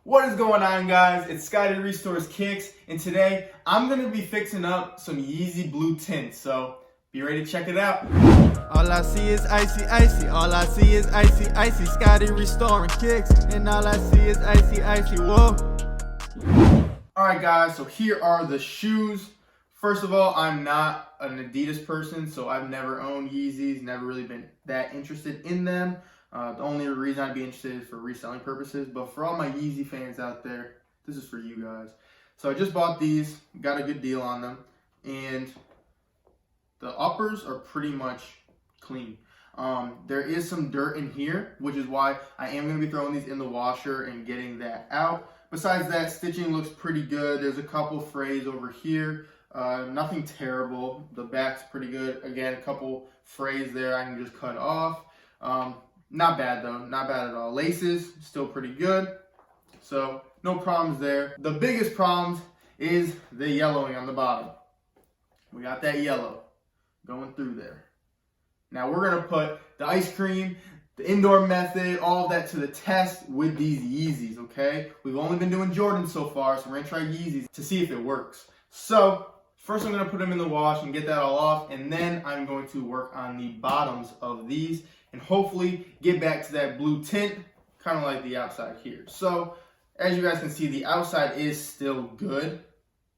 What is going on, guys? It's Scotty Restores Kicks, and today I'm going to be fixing up some Yeezy blue tints, so be ready to check it out. All I see is icy, icy. All I see is icy, icy. Scotty restoring kicks, and all I see is icy, icy. Whoa. Alright guys, so here are the shoes. First of all, I'm not an Adidas person, so I've never owned Yeezys, never really been that interested in them. The only reason I'd be interested is for reselling purposes, but for all my Yeezy fans out there, this is for you guys. So I just bought these, got a good deal on them, and the uppers are pretty much clean. There is some dirt in here, which is why I am going to be throwing these in the washer and getting that out. Besides that, stitching looks pretty good. There's a couple frays over here. Nothing terrible. The back's pretty good. Again, a couple frays there I can just cut off. Not bad though, not bad at all. Laces, still pretty good. So, no problems there. The biggest problems is the yellowing on the bottom. We got that yellow going through there. Now we're gonna put the ice cream, the indoor method, all of that to the test with these Yeezys, okay? We've only been doing Jordans so far, so we're gonna try Yeezys to see if it works. So, first I'm gonna put them in the wash and get that all off, and then I'm going to work on the bottoms of these and hopefully get back to that blue tint, kind of like the outside here. So, as you guys can see, the outside is still good.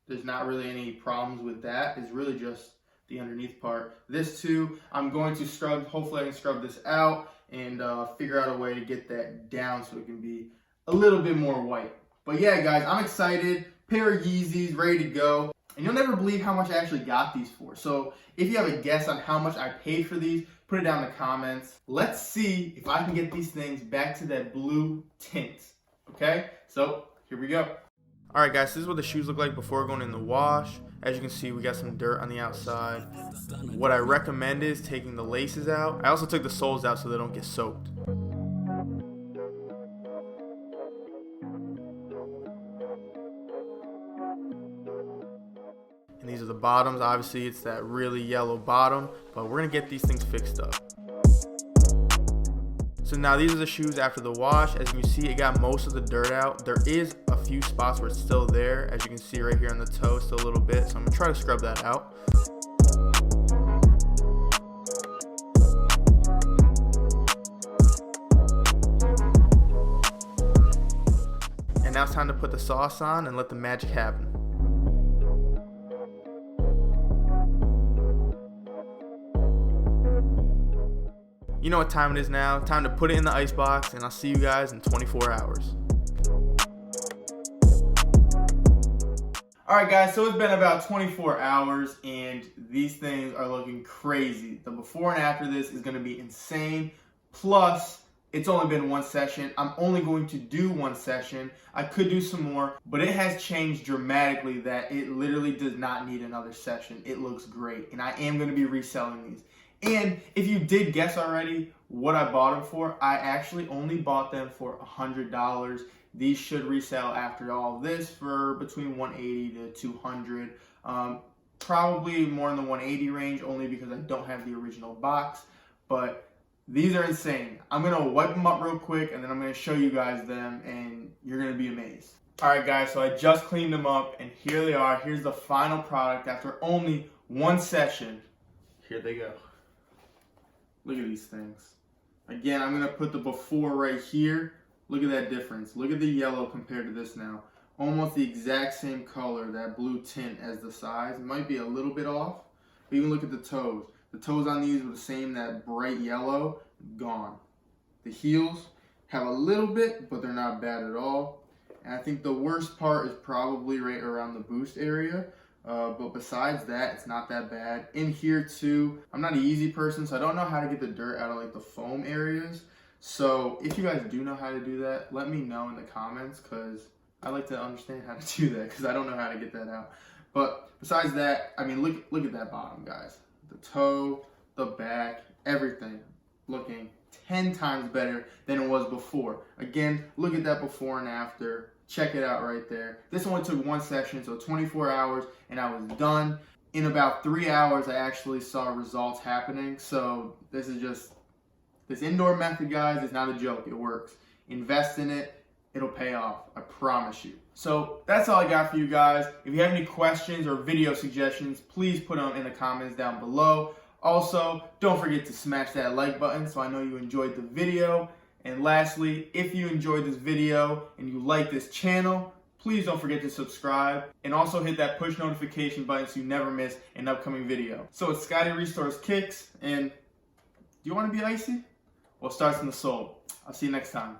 There's not really any problems with that. It's really just the underneath part. This too, I'm going to scrub, hopefully I can scrub this out and figure out a way to get that down so it can be a little bit more white. But yeah, guys, I'm excited. Pair of Yeezys, ready to go. And you'll never believe how much I actually got these for. So if you have a guess on how much I paid for these, put it down in the comments. Let's see if I can get these things back to that blue tint. Okay, so here we go. All right, guys, this is what the shoes look like before going in the wash. As you can see, we got some dirt on the outside. What I recommend is taking the laces out. I also took the soles out so they don't get soaked. And these are the bottoms. Obviously, it's that really yellow bottom, but we're gonna get these things fixed up. So now these are the shoes after the wash. As you can see, it got most of the dirt out. There is a few spots where it's still there. As you can see right here on the toe, still a little bit. So I'm gonna try to scrub that out. And now it's time to put the sauce on and let the magic happen. You know what time it is now. Time to put it in the ice box, and I'll see you guys in 24 hours. Alright guys, so it's been about 24 hours and these things are looking crazy. The before and after this is going to be insane. Plus, it's only been one session. I'm only going to do one session. I could do some more, but it has changed dramatically that it literally does not need another session. It looks great, and I am going to be reselling these. And if you did guess already what I bought them for, I actually only bought them for $100. These should resell after all of this for between $180 to $200. Probably more in the $180 range, only because I don't have the original box. But these are insane. I'm going to wipe them up real quick, and then I'm going to show you guys them, and you're going to be amazed. Alright guys, so I just cleaned them up, and here they are. Here's the final product after only one session. Here they go. Look at these things. Again, I'm going to put the before right here. Look at that difference. Look at the yellow compared to this now. Almost the exact same color, that blue tint as the size. It might be a little bit off, but even look at the toes. The toes on these were the same, that bright yellow, gone. The heels have a little bit, but they're not bad at all. And I think the worst part is probably right around the boost area. But besides that, it's not that bad. In here too, I'm not an Yeezy person, so I don't know how to get the dirt out of like the foam areas. So if you guys do know how to do that, let me know in the comments, because I like to understand how to do that, because I don't know how to get that out. But besides that, I mean, look at that bottom, guys. The toe, the back, everything looking 10 times better than it was before. Again, look at that before and after. Check it out right there. This only took one session, so 24 hours, and I was done. In about 3 hours, I actually saw results happening. So this indoor method, guys, is not a joke. It works. Invest in it. it'll pay off. I promise you. So that's all I got for you guys. If you have any questions or video suggestions, please put them in the comments down below. Also, don't forget to smash that like button so I know you enjoyed the video. And lastly, if you enjoyed this video and you like this channel, please don't forget to subscribe and also hit that push notification button so you never miss an upcoming video. So it's Scotty Restores Kicks, and do you want to be icy? Well, it starts in the soul. I'll see you next time.